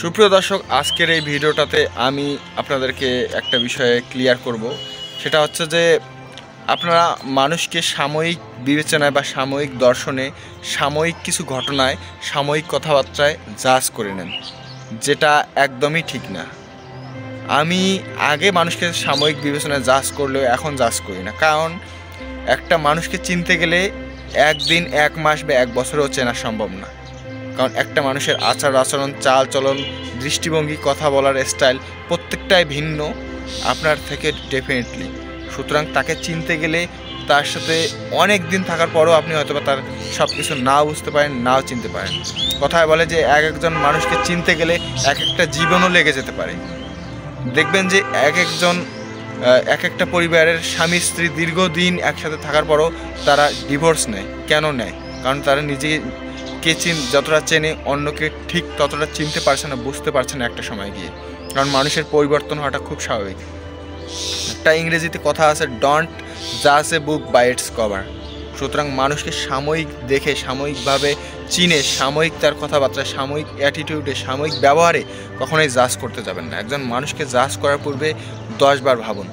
সুপ্রিয় দর্শক, আজকের এই ভিডিওটাতে আমি আপনাদেরকে একটা বিষয়ে ক্লিয়ার করব। সেটা হচ্ছে যে আপনারা মানুষকে সাময়িক বিবেচনায় বা সাময়িক দর্শনে, সাময়িক কিছু ঘটনায়, সাময়িক কথাবার্তায় জাজ করে নেন, যেটা একদমই ঠিক না। আমি আগে মানুষকে সাময়িক বিবেচনায় জাজ করলেও এখন জাজ করি না, কারণ একটা মানুষকে চিনতে গেলে একদিন, এক মাস বা এক বছরেও চেনা সম্ভব না। কারণ একটা মানুষের আচার আচরণ, চাল চলন, দৃষ্টিভঙ্গি, কথা বলার স্টাইল প্রত্যেকটাই ভিন্ন আপনার থেকে ডেফিনেটলি। সুতরাং তাকে চিনতে গেলে তার সাথে অনেক দিন থাকার পরও আপনি হয়তো বা তার সব কিছু নাও বুঝতে পারেন, নাও চিনতে পারেন। কথায় বলে যে একজন মানুষকে চিনতে গেলে এক একটা জীবনও লেগে যেতে পারে। দেখবেন যে এক একটা পরিবারের স্বামী স্ত্রী দীর্ঘদিন একসাথে থাকার পরও তারা ডিভোর্স নেয়। কেন নেয়? কারণ তারা নিজেকে যতটা চেনে, অন্যকে ঠিক ততটা চিনতে পারছে না, বুঝতে পারছে না একটা সময় গিয়ে। কারণ মানুষের পরিবর্তন হওয়াটা খুব স্বাভাবিক। একটা ইংরেজিতে কথা আছে, ডোন্ট জাজ এ বুক বাই ইটস কভার। সুতরাং মানুষকে সাময়িক দেখে, সাময়িকভাবে চিনে, সাময়িক তার কথাবার্তায়, সাময়িক অ্যাটিটিউডে, সাময়িক ব্যবহারে কখনোই জাজ করতে যাবেন না। একজন মানুষকে জাজ করার পূর্বে 10 বার ভাবুন।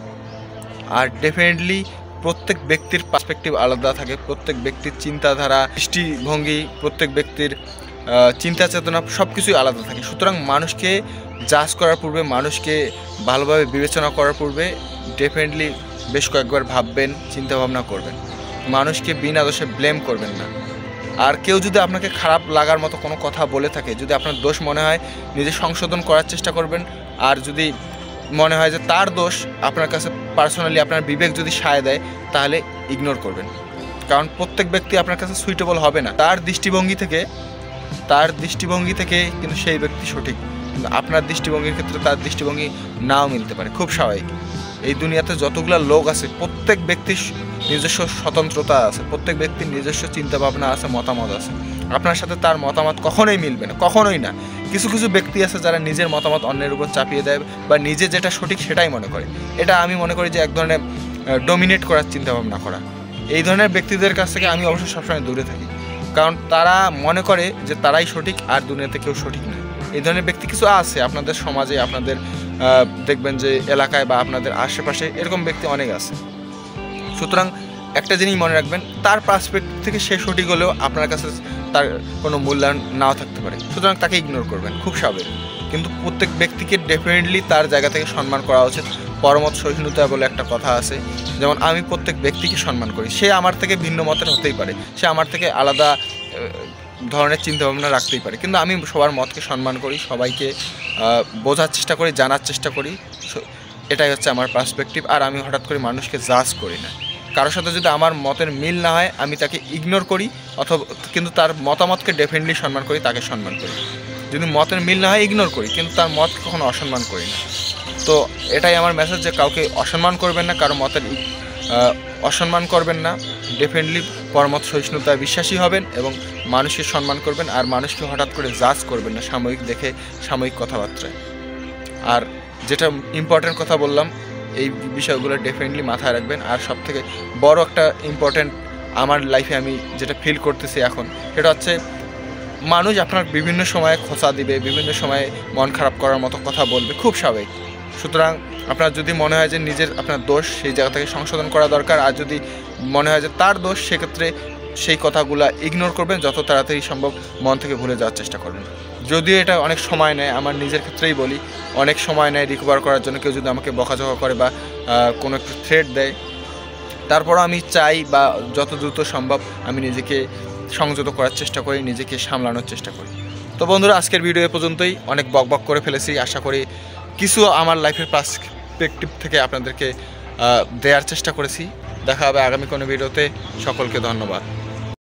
আর ডেফিনেটলি প্রত্যেক ব্যক্তির পার্সপেক্টিভ আলাদা থাকে, প্রত্যেক ব্যক্তির চিন্তাধারা, দৃষ্টিভঙ্গি, প্রত্যেক ব্যক্তির চিন্তা চেতনা সব কিছুই আলাদা থাকে। সুতরাং মানুষকে জাজ করার পূর্বে, মানুষকে ভালোভাবে বিবেচনা করার পূর্বে ডেফিনেটলি বেশ কয়েকবার ভাববেন, চিন্তাভাবনা করবেন। মানুষকে বিনা দোষে ব্লেম করবেন না। আর কেউ যদি আপনাকে খারাপ লাগার মতো কোনো কথা বলে থাকে, যদি আপনার দোষ মনে হয়, নিজে সংশোধন করার চেষ্টা করবেন। আর যদি মনে হয় যে তার দোষ, আপনার কাছে পার্সোনালি আপনার বিবেক যদি সায় দেয়, তাহলে ইগনোর করবেন। কারণ প্রত্যেক ব্যক্তি আপনার কাছে সুইটেবল হবে না। তার দৃষ্টিভঙ্গি থেকে কিন্তু সেই ব্যক্তি সঠিক, কিন্তু আপনার দৃষ্টিভঙ্গির ক্ষেত্রে তার দৃষ্টিভঙ্গি নাও মিলতে পারে। খুব স্বাভাবিক। এই দুনিয়াতে যতগুলো লোক আছে, প্রত্যেক ব্যক্তির নিজস্ব স্বতন্ত্রতা আছে, প্রত্যেক ব্যক্তির নিজস্ব চিন্তাভাবনা আছে, মতামত আছে। আপনার সাথে তার মতামত কখনোই মিলবে না, কখনোই না। কিছু কিছু ব্যক্তি আছে যারা নিজের মতামত অন্যের উপর চাপিয়ে দেয় বা নিজে যেটা সঠিক সেটাই মনে করে। এটা আমি মনে করি যে এক ধরনের ডমিনেট করার চিন্তাভাবনা করা। এই ধরনের ব্যক্তিদের কাছ থেকে আমি অবশ্য সবসময় দূরে থাকি, কারণ তারা মনে করে যে তারাই সঠিক আর দুনিয়াতে কেউ সঠিক নয়। এই ধরনের ব্যক্তি কিছু আছে আপনাদের সমাজে, আপনাদের দেখবেন যে এলাকায় বা আপনাদের আশেপাশে এরকম ব্যক্তি অনেক আছে। সুতরাং একটা জিনিস মনে রাখবেন, তার পার্সপেক্টিভ থেকে সে সঠিক হলেও আপনার কাছে তার কোনো মূল্যায়ন নাও থাকতে পারে। সুতরাং তাকে ইগনোর করবেন, খুব স্বাভাবিক। কিন্তু প্রত্যেক ব্যক্তিকে ডেফিনেটলি তার জায়গা থেকে সম্মান করা উচিত। পরমত সহিষ্ণুতা বলে একটা কথা আছে। যেমন আমি প্রত্যেক ব্যক্তিকে সম্মান করি। সে আমার থেকে ভিন্ন মতের হতেই পারে, সে আমার থেকে আলাদা ধরনের চিন্তাভাবনা রাখতেই পারে, কিন্তু আমি সবার মতকে সম্মান করি, সবাইকে বোঝার চেষ্টা করি, জানার চেষ্টা করি। এটাই হচ্ছে আমার পার্সপেক্টিভ। আর আমি হঠাৎ করে মানুষকে জাজ করি না। কারোর সাথে যদি আমার মতের মিল না হয়, আমি তাকে ইগনোর করি, অথবা কিন্তু তার মতামতকে ডেফিনেটলি সম্মান করি, তাকে সম্মান করি। যদি মতের মিল না হয় ইগনোর করি, কিন্তু তার মতকে কখনো অসম্মান করি না। তো এটাই আমার মেসেজ, যে কাউকে অসম্মান করবেন না, কারো মতের অসম্মান করবেন না। ডেফিনেটলি পরমত সহিষ্ণুতায় বিশ্বাসী হবেন এবং মানুষকে সম্মান করবেন। আর মানুষকে হঠাৎ করে জাজ করবেন না সাময়িক দেখে, সাময়িক কথাবার্তায়। আর যেটা ইম্পর্ট্যান্ট কথা বললাম, এই বিষয়গুলো ডেফিনেটলি মাথায় রাখবেন। আর সবথেকে বড় একটা ইম্পর্ট্যান্ট আমার লাইফে আমি যেটা ফিল করতেছি এখন, সেটা হচ্ছে মানুষ আপনার বিভিন্ন সময়ে খোঁচা দিবে, বিভিন্ন সময়ে মন খারাপ করার মতো কথা বলবে, খুব স্বাভাবিক। সুতরাং আপনার যদি মনে হয় যে আপনার দোষ, সেই জায়গা থেকে সংশোধন করা দরকার। আর যদি মনে হয় যে তার দোষ, সেক্ষেত্রে সেই কথাগুলো ইগনোর করবেন, যত তাড়াতাড়ি সম্ভব মন থেকে ভুলে যাওয়ার চেষ্টা করবেন। যদিও এটা অনেক সময় নেয়, আমার নিজের ক্ষেত্রেই বলি, অনেক সময় নেয় রিকভার করার জন্য। কেউ যদি আমাকে বকাঝকা করে বা কোনো একটু থ্রেট দেয়, তারপরও আমি চাই বা যত দ্রুত সম্ভব আমি নিজেকে সংযত করার চেষ্টা করি, নিজেকে সামলানোর চেষ্টা করি। তো বন্ধুরা, আজকের ভিডিও এ পর্যন্তই। অনেক বক করে ফেলেছি। আশা করি কিছু আমার লাইফের পার্সপেক্টিভ থেকে আপনাদেরকে দেওয়ার চেষ্টা করেছি। দেখা হবে আগামী কোনো ভিডিওতে। সকলকে ধন্যবাদ।